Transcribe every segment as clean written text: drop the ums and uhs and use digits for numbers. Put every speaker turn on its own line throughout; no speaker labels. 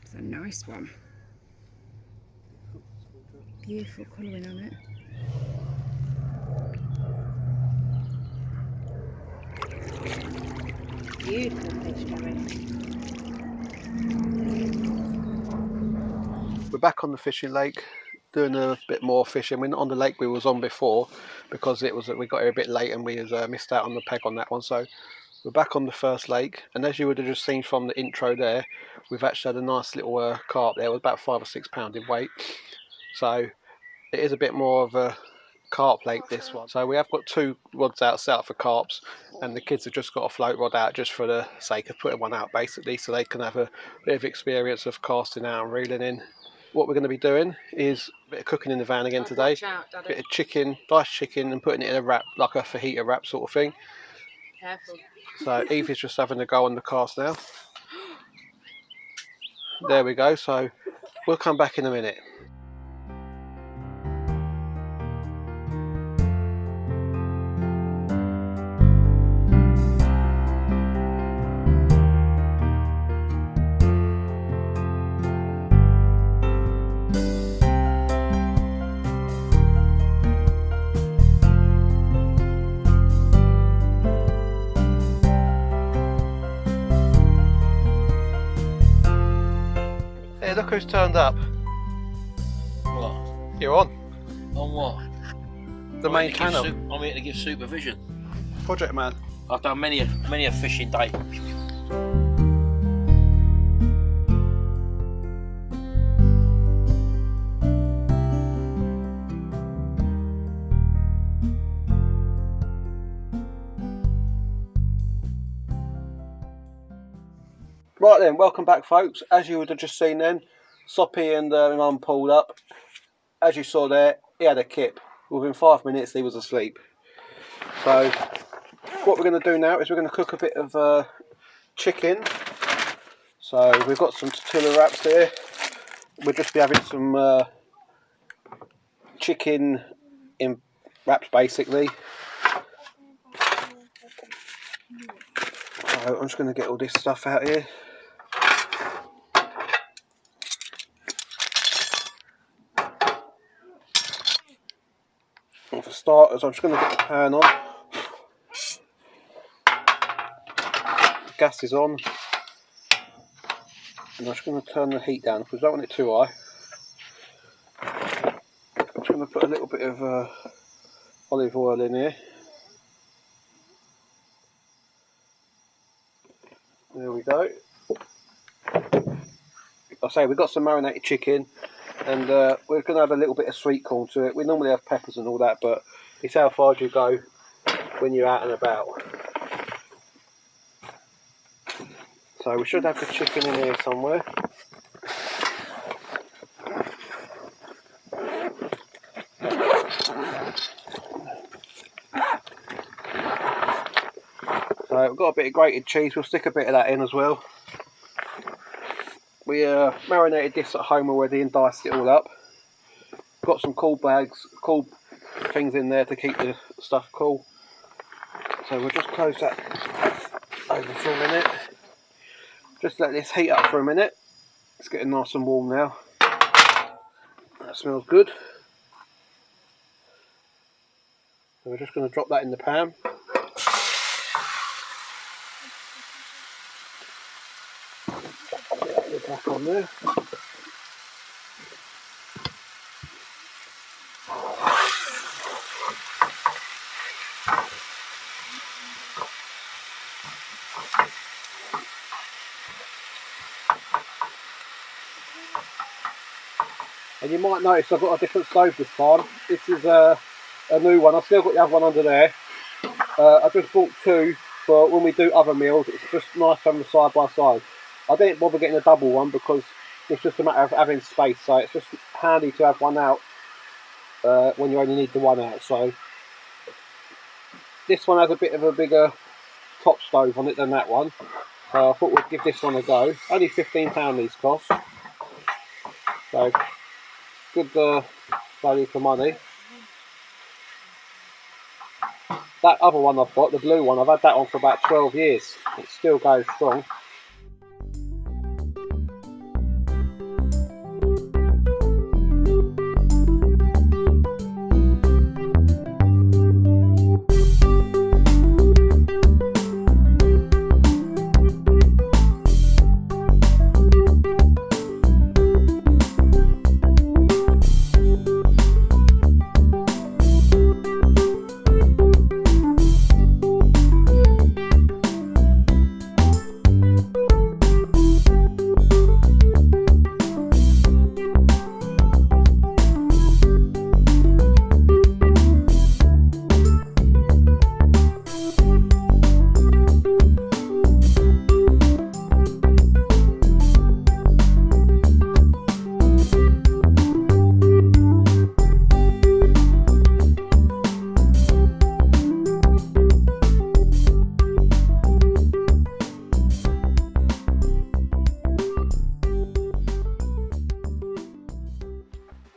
It's a nice one. Beautiful colouring on it. Beautiful fish, Gary.
We're back on the fishing lake, doing a bit more fishing. We're not on the lake we was on before because we got here a bit late and we missed out on the peg on that one. So we're back on the first lake, and as you would have just seen from the intro there, we've actually had a nice little carp there. It was about 5 or 6 pound in weight. So it is a bit more of a carp lake, this one. So we have got 2 rods out set up for carps, and the kids have just got a float rod out just for the sake of putting one out basically, so they can have a bit of experience of casting out and reeling in. What we're going to be doing is a bit of cooking in the van again today. A bit of chicken, diced chicken, and putting it in a wrap, like a fajita wrap sort of thing.
Careful.
So Evie's just having a go on the cast now. There we go, so we'll come back in a minute. Hey, look who's turned up.
What?
You're on.
On what?
The main channel.
I'm here to give supervision.
Project man.
I've done many a fishing day.
Right then, welcome back folks. As you would have just seen then, Soppy and my mum pulled up. As you saw there, he had a kip. Within 5 minutes he was asleep. So what we're going to do now is we're going to cook a bit of chicken. So we've got some tortilla wraps here. We'll just be having some chicken in wraps basically. So I'm just going to get all this stuff out here. And for starters, I'm just going to get the pan on. The gas is on. And I'm just going to turn the heat down because I don't want it too high. I'm just going to put a little bit of olive oil in here. There we go. I say we've got some marinated chicken, and we're going to have a little bit of sweet corn to it. We normally have peppers and all that, but it's how far you go when you're out and about. So we should have the chicken in here somewhere. So we've got a bit of grated cheese, we'll stick a bit of that in as well. We marinated this at home already and diced it all up. Got some cool things in there to keep the stuff cool. So we'll just close that over for a minute. Just let this heat up for a minute. It's getting nice and warm now. That smells good. So we're just going to drop that in the pan. Get it back on there. And you might notice I've got a different stove this time. This is a new one. I've still got the other one under there. I just bought 2 for when we do other meals. It's just nice having them side by side. I didn't bother getting a double one because it's just a matter of having space. So it's just handy to have one out when you only need the one out. So this one has a bit of a bigger top stove on it than that one. So I thought we'd give this one a go. Only £15 these cost. So good value for money. That other one I've got, the blue one, I've had that on for about 12 years. It still goes strong.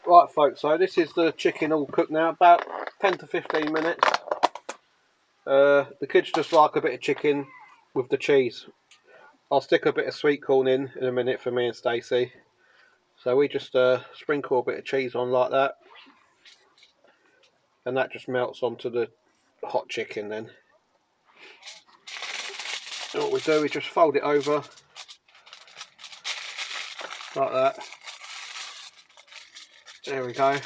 Right folks, so this is the chicken all cooked now, about 10 to 15 minutes. The kids just like a bit of chicken with the cheese. I'll stick a bit of sweet corn in a minute for me and Stacey. So we just sprinkle a bit of cheese on like that. And that just melts onto the hot chicken then. And what we do is just fold it over like that. There we go. And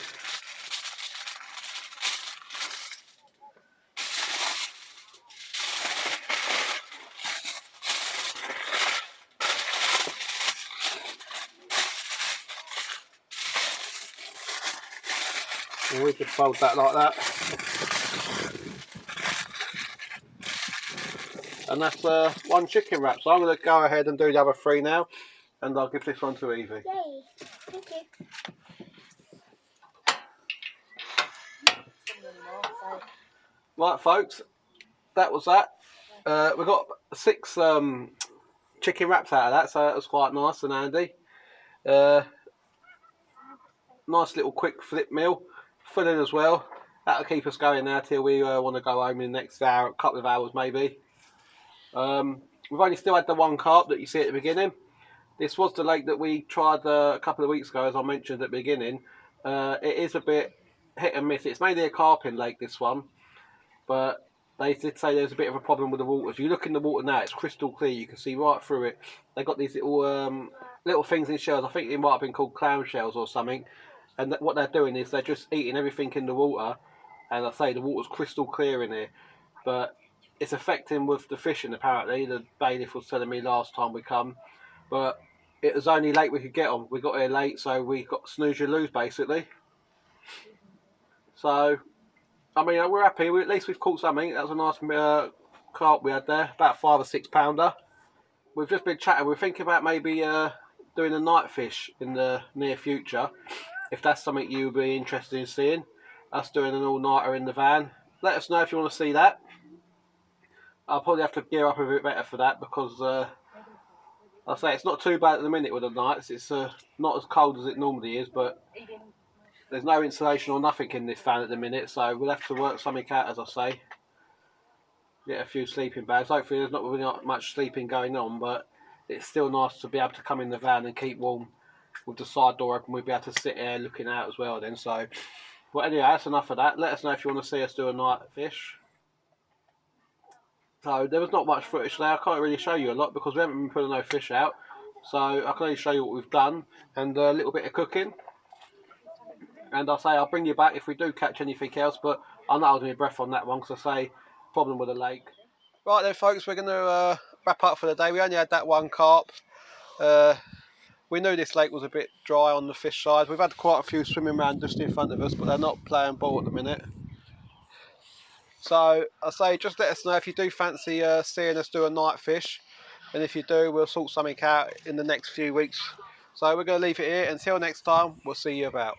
we just fold that like that. And that's one chicken wrap. So I'm going to go ahead and do the other three now. And I'll give this one to Evie.
Yay! Thank you.
Right folks, that was that. We got 6 chicken wraps out of that, so that was quite nice and handy. Nice little quick flip meal, filling as well. That'll keep us going now till we want to go home in the next hour, couple of hours maybe. We've only still had the one carp that you see at the beginning. This was the lake that we tried a couple of weeks ago, as I mentioned at the beginning. It is a bit hit and miss. It's mainly a carping lake, this one, but they did say there's a bit of a problem with the water. If you look in the water now, it's crystal clear. You can see right through it. They've got these little things in shells. I think it might have been called clown shells or something. And what they're doing is they're just eating everything in the water. And I say the water's crystal clear in here, but it's affecting with the fishing apparently. The bailiff was telling me last time we come, but it was only late we could get on. We got here late, so we got snooze you lose basically. So I mean, we're happy. At least we've caught something. That was a nice carp we had there, about 5 or 6 pounder. We've just been chatting. We're thinking about maybe doing a night fish in the near future, if that's something you'd be interested in seeing. Us doing an all-nighter in the van. Let us know if you want to see that. I'll probably have to gear up a bit better for that because I'll say it's not too bad at the minute with the nights. It's not as cold as it normally is, but there's no insulation or nothing in this van at the minute, so we'll have to work something out, as I say. Get a few sleeping bags. Hopefully there's not really much sleeping going on, but it's still nice to be able to come in the van and keep warm with the side door open. We'll be able to sit there looking out as well then. So, well, anyway, that's enough of that. Let us know if you want to see us do a night fish. So there was not much footage today. I can't really show you a lot because we haven't been putting no fish out. So I can only show you what we've done and a little bit of cooking. And I'll say I'll bring you back if we do catch anything else, but I'm not holding my breath on that one because I say problem with the lake. Right then folks, we're going to wrap up for the day. We only had that one carp. We knew this lake was a bit dry on the fish side. We've had quite a few swimming around just in front of us, but they're not playing ball at the minute. So I say just let us know if you do fancy seeing us do a night fish, and if you do, we'll sort something out in the next few weeks. So we're going to leave it here. Until next time, we'll see you about.